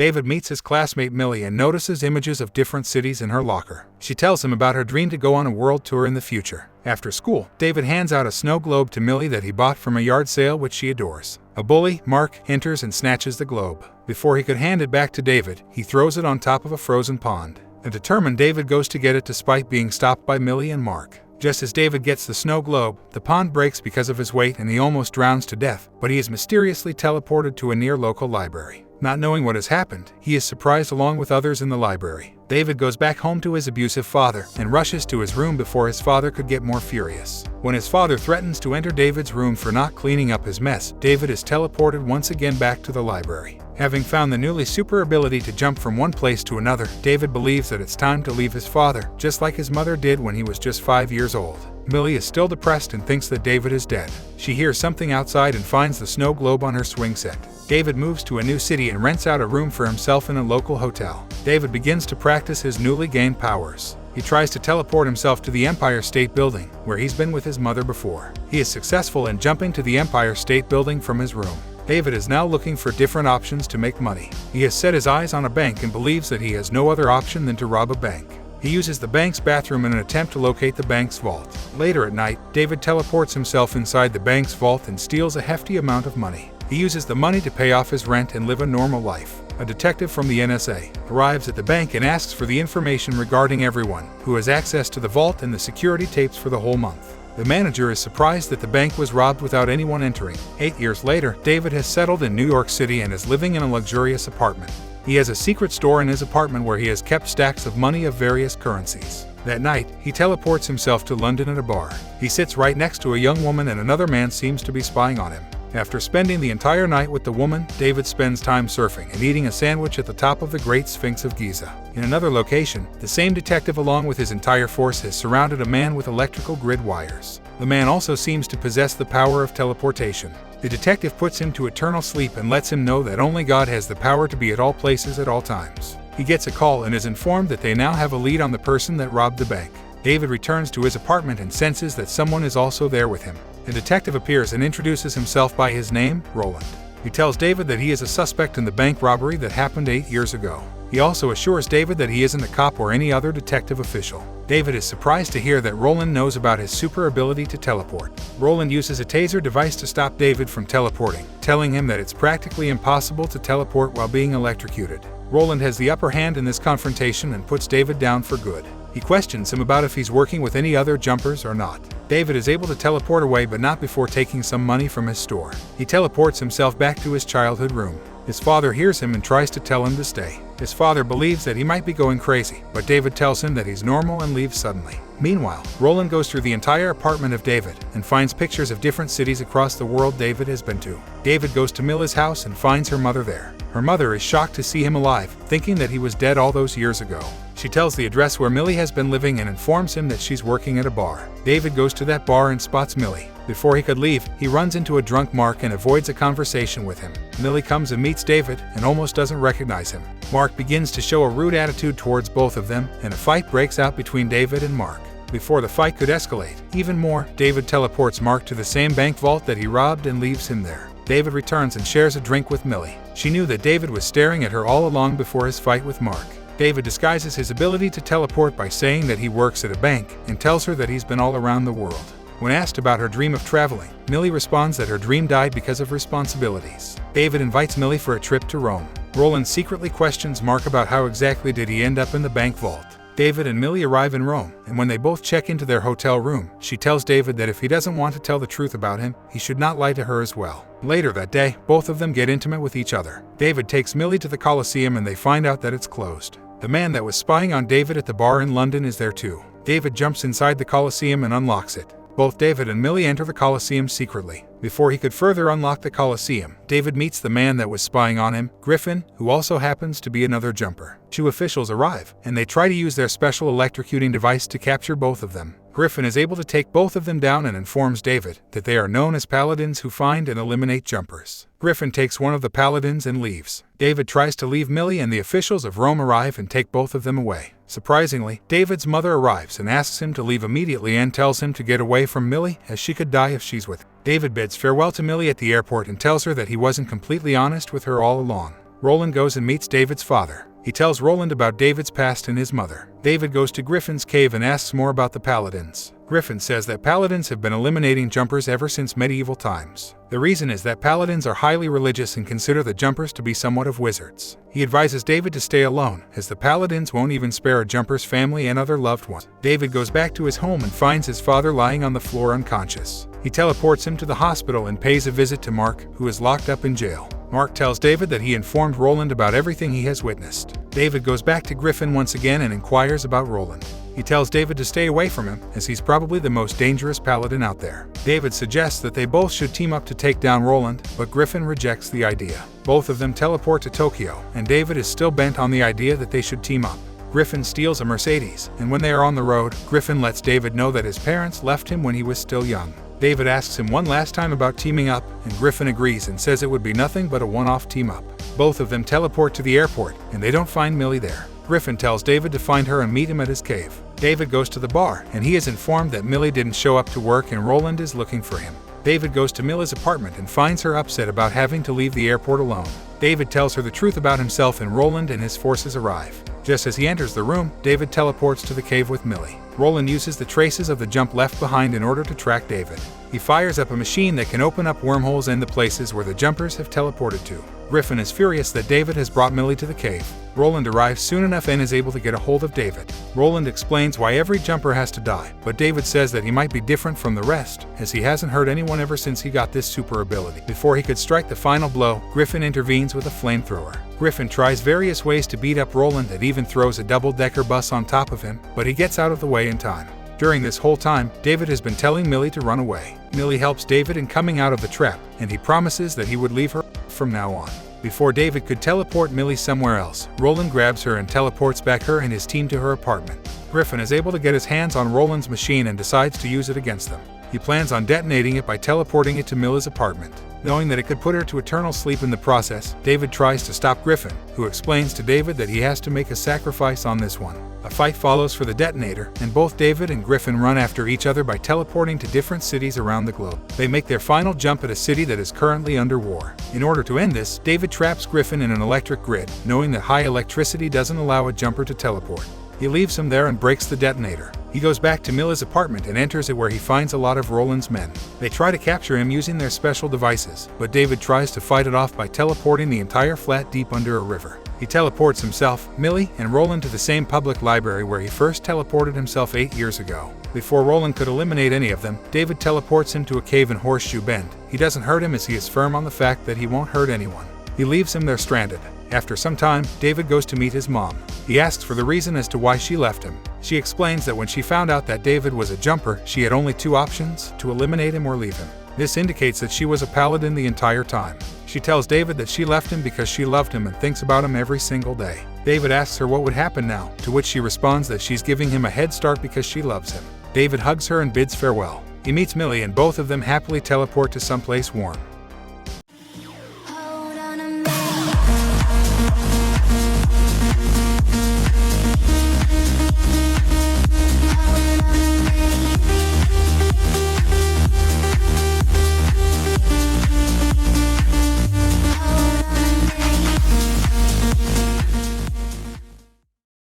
David meets his classmate Millie and notices images of different cities in her locker. She tells him about her dream to go on a world tour in the future. After school, David hands out a snow globe to Millie that he bought from a yard sale which she adores. A bully, Mark, enters and snatches the globe. Before he could hand it back to David, he throws it on top of a frozen pond. A determined David goes to get it despite being stopped by Millie and Mark. Just as David gets the snow globe, the pond breaks because of his weight and he almost drowns to death, but he is mysteriously teleported to a near local library. Not knowing what has happened, he is surprised along with others in the library. David goes back home to his abusive father and rushes to his room before his father could get more furious. When his father threatens to enter David's room for not cleaning up his mess, David is teleported once again back to the library. Having found the newly super ability to jump from one place to another, David believes that it's time to leave his father, just like his mother did when he was just 5 years old. Millie is still depressed and thinks that David is dead. She hears something outside and finds the snow globe on her swing set. David moves to a new city and rents out a room for himself in a local hotel. David begins to practice his newly gained powers. He tries to teleport himself to the Empire State Building, where he's been with his mother before. He is successful in jumping to the Empire State Building from his room. David is now looking for different options to make money. He has set his eyes on a bank and believes that he has no other option than to rob a bank. He uses the bank's bathroom in an attempt to locate the bank's vault. Later at night, David teleports himself inside the bank's vault and steals a hefty amount of money. He uses the money to pay off his rent and live a normal life. A detective from the NSA arrives at the bank and asks for the information regarding everyone who has access to the vault and the security tapes for the whole month. The manager is surprised that the bank was robbed without anyone entering. 8 years later, David has settled in New York City and is living in a luxurious apartment. He has a secret store in his apartment where he has kept stacks of money of various currencies. That night, he teleports himself to London at a bar. He sits right next to a young woman and another man seems to be spying on him. After spending the entire night with the woman, David spends time surfing and eating a sandwich at the top of the Great Sphinx of Giza. In another location, the same detective along with his entire force has surrounded a man with electrical grid wires. The man also seems to possess the power of teleportation. The detective puts him to eternal sleep and lets him know that only God has the power to be at all places at all times. He gets a call and is informed that they now have a lead on the person that robbed the bank. David returns to his apartment and senses that someone is also there with him. The detective appears and introduces himself by his name, Roland. He tells David that he is a suspect in the bank robbery that happened 8 years ago. He also assures David that he isn't a cop or any other detective official. David is surprised to hear that Roland knows about his super ability to teleport. Roland uses a taser device to stop David from teleporting, telling him that it's practically impossible to teleport while being electrocuted. Roland has the upper hand in this confrontation and puts David down for good. He questions him about if he's working with any other jumpers or not. David is able to teleport away but not before taking some money from his store. He teleports himself back to his childhood room. His father hears him and tries to tell him to stay. His father believes that he might be going crazy, but David tells him that he's normal and leaves suddenly. Meanwhile, Roland goes through the entire apartment of David and finds pictures of different cities across the world David has been to. David goes to Millie's house and finds her mother there. Her mother is shocked to see him alive, thinking that he was dead all those years ago. She tells the address where Millie has been living and informs him that she's working at a bar. David goes to that bar and spots Millie. Before he could leave, he runs into a drunk Mark and avoids a conversation with him. Millie comes and meets David and almost doesn't recognize him. Mark begins to show a rude attitude towards both of them, and a fight breaks out between David and Mark. Before the fight could escalate even more, David teleports Mark to the same bank vault that he robbed and leaves him there. David returns and shares a drink with Millie. She knew that David was staring at her all along before his fight with Mark. David disguises his ability to teleport by saying that he works at a bank and tells her that he's been all around the world. When asked about her dream of traveling, Millie responds that her dream died because of responsibilities. David invites Millie for a trip to Rome. Roland secretly questions Mark about how exactly did he end up in the bank vault. David and Millie arrive in Rome, and when they both check into their hotel room, she tells David that if he doesn't want to tell the truth about him, he should not lie to her as well. Later that day, both of them get intimate with each other. David takes Millie to the Colosseum and they find out that it's closed. The man that was spying on David at the bar in London is there too. David jumps inside the Colosseum and unlocks it. Both David and Millie enter the Colosseum secretly. Before he could further unlock the Colosseum, David meets the man that was spying on him, Griffin, who also happens to be another jumper. Two officials arrive, and they try to use their special electrocuting device to capture both of them. Griffin is able to take both of them down and informs David that they are known as paladins who find and eliminate jumpers. Griffin takes one of the paladins and leaves. David tries to leave Millie and the officials of Rome arrive and take both of them away. Surprisingly, David's mother arrives and asks him to leave immediately and tells him to get away from Millie as she could die if she's with him. David bids farewell to Millie at the airport and tells her that he wasn't completely honest with her all along. Roland goes and meets David's father. He tells Roland about David's past and his mother. David goes to Griffin's cave and asks more about the Paladins. Griffin says that Paladins have been eliminating jumpers ever since medieval times. The reason is that Paladins are highly religious and consider the jumpers to be somewhat of wizards. He advises David to stay alone, as the Paladins won't even spare a jumper's family and other loved ones. David goes back to his home and finds his father lying on the floor unconscious. He teleports him to the hospital and pays a visit to Mark, who is locked up in jail. Mark tells David that he informed Roland about everything he has witnessed. David goes back to Griffin once again and inquires about Roland. He tells David to stay away from him, as he's probably the most dangerous paladin out there. David suggests that they both should team up to take down Roland, but Griffin rejects the idea. Both of them teleport to Tokyo, and David is still bent on the idea that they should team up. Griffin steals a Mercedes, and when they are on the road, Griffin lets David know that his parents left him when he was still young. David asks him one last time about teaming up, and Griffin agrees and says it would be nothing but a one-off team-up. Both of them teleport to the airport, and they don't find Millie there. Griffin tells David to find her and meet him at his cave. David goes to the bar, and he is informed that Millie didn't show up to work and Roland is looking for him. David goes to Millie's apartment and finds her upset about having to leave the airport alone. David tells her the truth about himself, and Roland and his forces arrive. Just as he enters the room, David teleports to the cave with Millie. Roland uses the traces of the jump left behind in order to track David. He fires up a machine that can open up wormholes in the places where the jumpers have teleported to. Griffin is furious that David has brought Millie to the cave. Roland arrives soon enough and is able to get a hold of David. Roland explains why every jumper has to die, but David says that he might be different from the rest, as he hasn't hurt anyone ever since he got this super ability. Before he could strike the final blow, Griffin intervenes with a flamethrower. Griffin tries various ways to beat up Roland and even throws a double-decker bus on top of him, but he gets out of the way in time. During this whole time, David has been telling Millie to run away. Millie helps David in coming out of the trap, and he promises that he would leave her from now on. Before David could teleport Millie somewhere else, Roland grabs her and teleports back her and his team to her apartment. Griffin is able to get his hands on Roland's machine and decides to use it against them. He plans on detonating it by teleporting it to Millie's apartment. Knowing that it could put her to eternal sleep in the process, David tries to stop Griffin, who explains to David that he has to make a sacrifice on this one. A fight follows for the detonator, and both David and Griffin run after each other by teleporting to different cities around the globe. They make their final jump at a city that is currently under war. In order to end this, David traps Griffin in an electric grid, knowing that high electricity doesn't allow a jumper to teleport. He leaves him there and breaks the detonator. He goes back to Millie's apartment and enters it, where he finds a lot of Roland's men. They try to capture him using their special devices, but David tries to fight it off by teleporting the entire flat deep under a river. He teleports himself, Millie, and Roland to the same public library where he first teleported himself 8 years ago. Before Roland could eliminate any of them, David teleports him to a cave in Horseshoe Bend. He doesn't hurt him, as he is firm on the fact that he won't hurt anyone. He leaves him there stranded. After some time, David goes to meet his mom. He asks for the reason as to why she left him. She explains that when she found out that David was a jumper, she had only 2 options: to eliminate him or leave him. This indicates that she was a paladin the entire time. She tells David that she left him because she loved him and thinks about him every single day. David asks her what would happen now, to which she responds that she's giving him a head start because she loves him. David hugs her and bids farewell. He meets Millie, and both of them happily teleport to someplace warm.